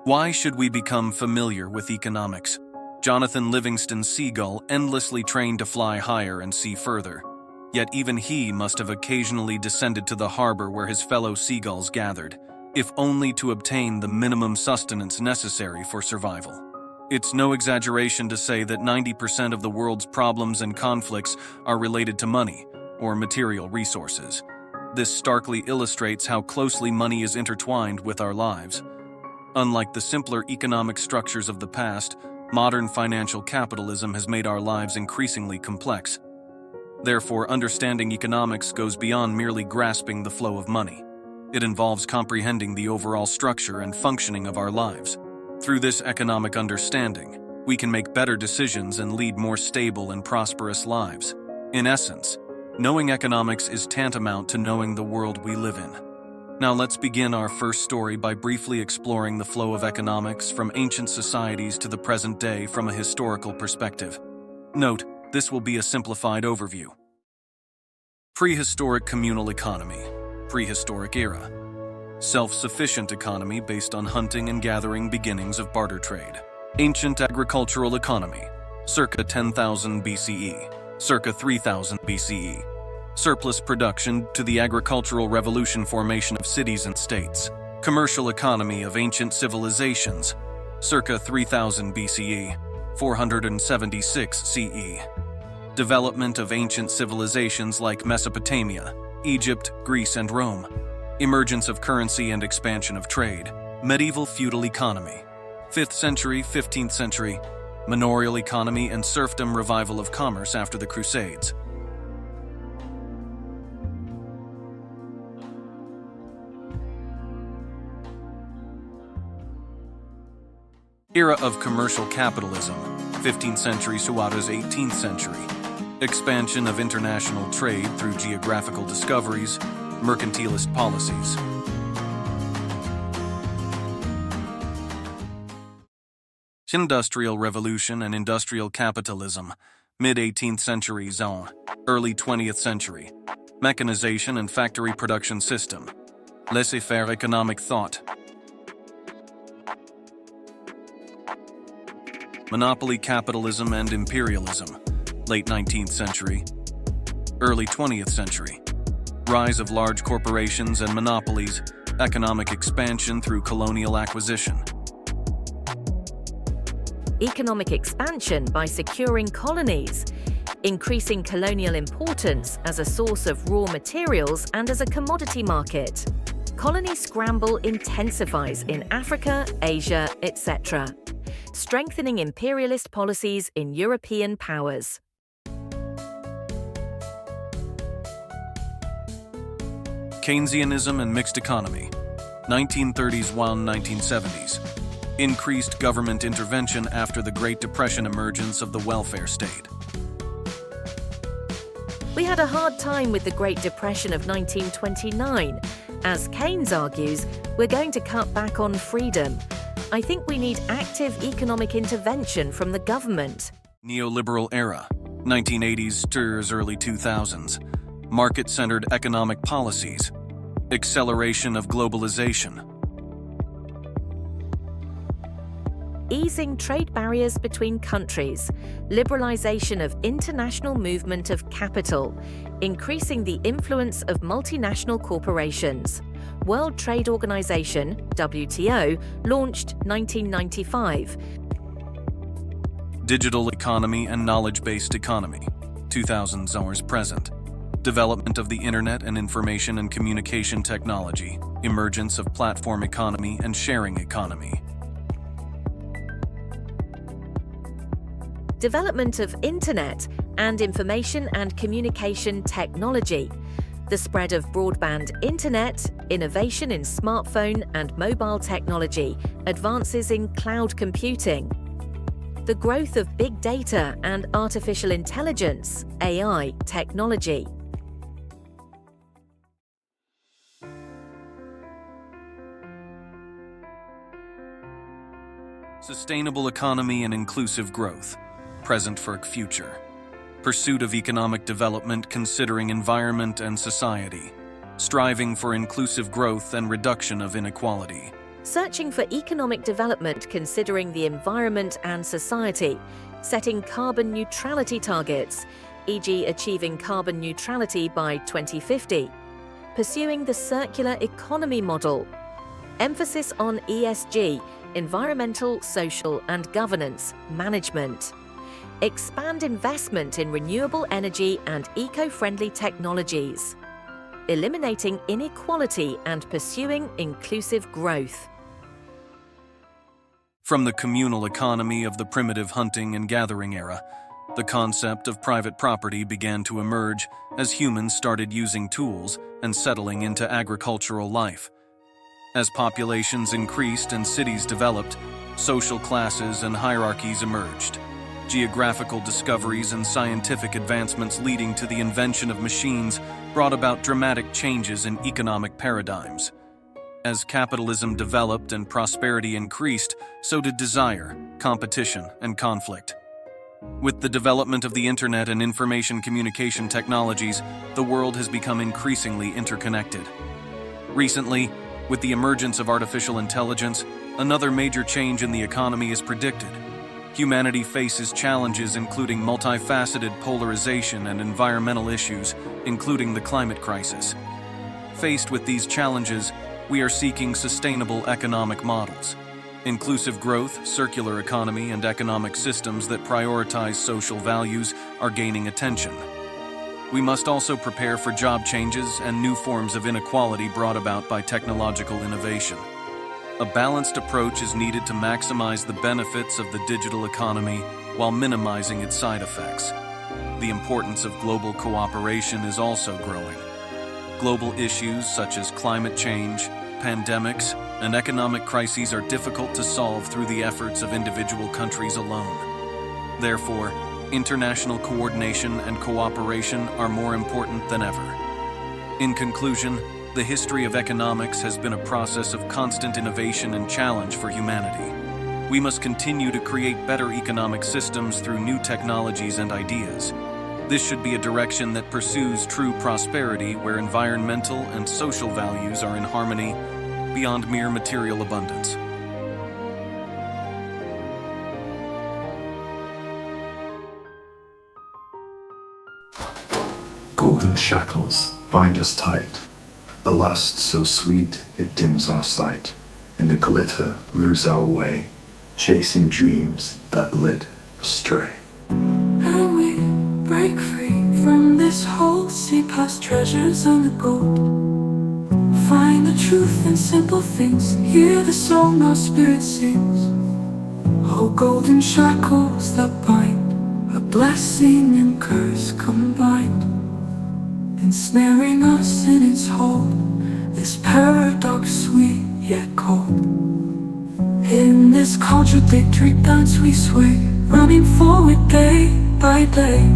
Why should we become familiar with economics? Jonathan Livingston Seagull endlessly trained to fly higher and see further. Yet even he must have occasionally descended to the harbor where his fellow seagulls gathered, if only to obtain the minimum sustenance necessary for survival. It's no exaggeration to say that 90% of the world's problems and conflicts are related to money or material resources. This starkly illustrates how closely money is intertwined with our lives. Unlike the simpler economic structures of the past, modern financial capitalism has made our lives increasingly complex. Therefore, understanding economics goes beyond merely grasping the flow of money. It involves comprehending the overall structure and functioning of our lives. Through this economic understanding, we can make better decisions and lead more stable and prosperous lives. In essence, knowing economics is tantamount to knowing the world we live in. Now let's begin our first story by briefly exploring the flow of economics from ancient societies to the present day from a historical perspective. Note, this will be a simplified overview. Prehistoric communal economy. Prehistoric era. Self-sufficient economy based on hunting and gathering, beginnings of barter trade. Ancient agricultural economy. Circa 10,000 BCE. Circa 3000 BCE. Surplus production to the agricultural revolution, formation of cities and states. Commercial economy of ancient civilizations. Circa 3000 BCE. 476 CE. Development of ancient civilizations like Mesopotamia, Egypt, Greece, and Rome. Emergence of currency and expansion of trade. Medieval feudal economy. 5th century, 15th century. Manorial economy and serfdom, revival of commerce after the Crusades. Era of commercial capitalism, 15th century Suarez, 18th century. Expansion of international trade through geographical discoveries, mercantilist policies. Industrial Revolution and Industrial Capitalism, mid-18th century zone, early 20th century. Mechanization and factory production system. Laissez-faire economic thought. Monopoly capitalism and imperialism, late 19th century, early 20th century. Rise of large corporations and monopolies, economic expansion through colonial acquisition. Economic expansion by securing colonies, increasing colonial importance as a source of raw materials and as a commodity market. Colony scramble intensifies in Africa, Asia, etc., strengthening imperialist policies in European powers. Keynesianism and mixed economy, 1930s-1970s. Increased government intervention after the Great Depression, emergence of the welfare state. We had a hard time with the Great Depression of 1929. As Keynes argues, we're going to cut back on freedom. I think we need active economic intervention from the government. Neoliberal era, 1980s to early 2000s. Market-centered economic policies. Acceleration of globalization. Easing trade barriers between countries, liberalization of international movement of capital, increasing the influence of multinational corporations. World Trade Organization, WTO, launched 1995. Digital economy and knowledge-based economy, 2000s hours present. Development of the Internet and information and communication technology, emergence of platform economy and sharing economy. Development of Internet and information and communication technology. The spread of broadband internet, innovation in smartphone and mobile technology, advances in cloud computing. The growth of big data and artificial intelligence, AI, technology. Sustainable economy and inclusive growth, present for future. Pursuit of economic development considering environment and society. Striving for inclusive growth and reduction of inequality. searching for economic development considering the environment and society, setting carbon neutrality targets, e.g. achieving carbon neutrality by 2050, pursuing the circular economy model, emphasis on ESG, environmental, social and governance management, expand investment in renewable energy and eco-friendly technologies, eliminating inequality and pursuing inclusive growth. From the communal economy of the primitive hunting and gathering era, the concept of private property began to emerge as humans started using tools and settling into agricultural life. As populations increased and cities developed, social classes and hierarchies emerged. Geographical discoveries and scientific advancements leading to the invention of machines brought about dramatic changes in economic paradigms. As capitalism developed and prosperity increased, so did desire, competition, and conflict. With the development of the internet and information communication technologies, the world has become increasingly interconnected. Recently, with the emergence of artificial intelligence, another major change in the economy is predicted. Humanity faces challenges including multifaceted polarization and environmental issues, including the climate crisis. Faced with these challenges, we are seeking sustainable economic models. Inclusive growth, circular economy, and economic systems that prioritize social values are gaining attention. We must also prepare for job changes and new forms of inequality brought about by technological innovation. A balanced approach is needed to maximize the benefits of the digital economy while minimizing its side effects. The importance of global cooperation is also growing. Global issues such as climate change, pandemics, and economic crises are difficult to solve through the efforts of individual countries alone. Therefore, international coordination and cooperation are more important than ever. In conclusion, the history of economics has been a process of constant innovation and challenge for humanity. We must continue to create better economic systems through new technologies and ideas. This should be a direction that pursues true prosperity where environmental and social values are in harmony beyond mere material abundance. Golden shackles bind us tight, the lust so sweet it dims our sight, and the glitter lures our way, chasing dreams that led astray. And we break free from this hole, see past treasures and the gold. Find the truth in simple things, hear the song our spirit sings. Oh, golden shackles that bind, a blessing and curse combined, ensnaring us in its hold, this paradox sweet yet cold. In this contradictory dance we sway, running forward day by day,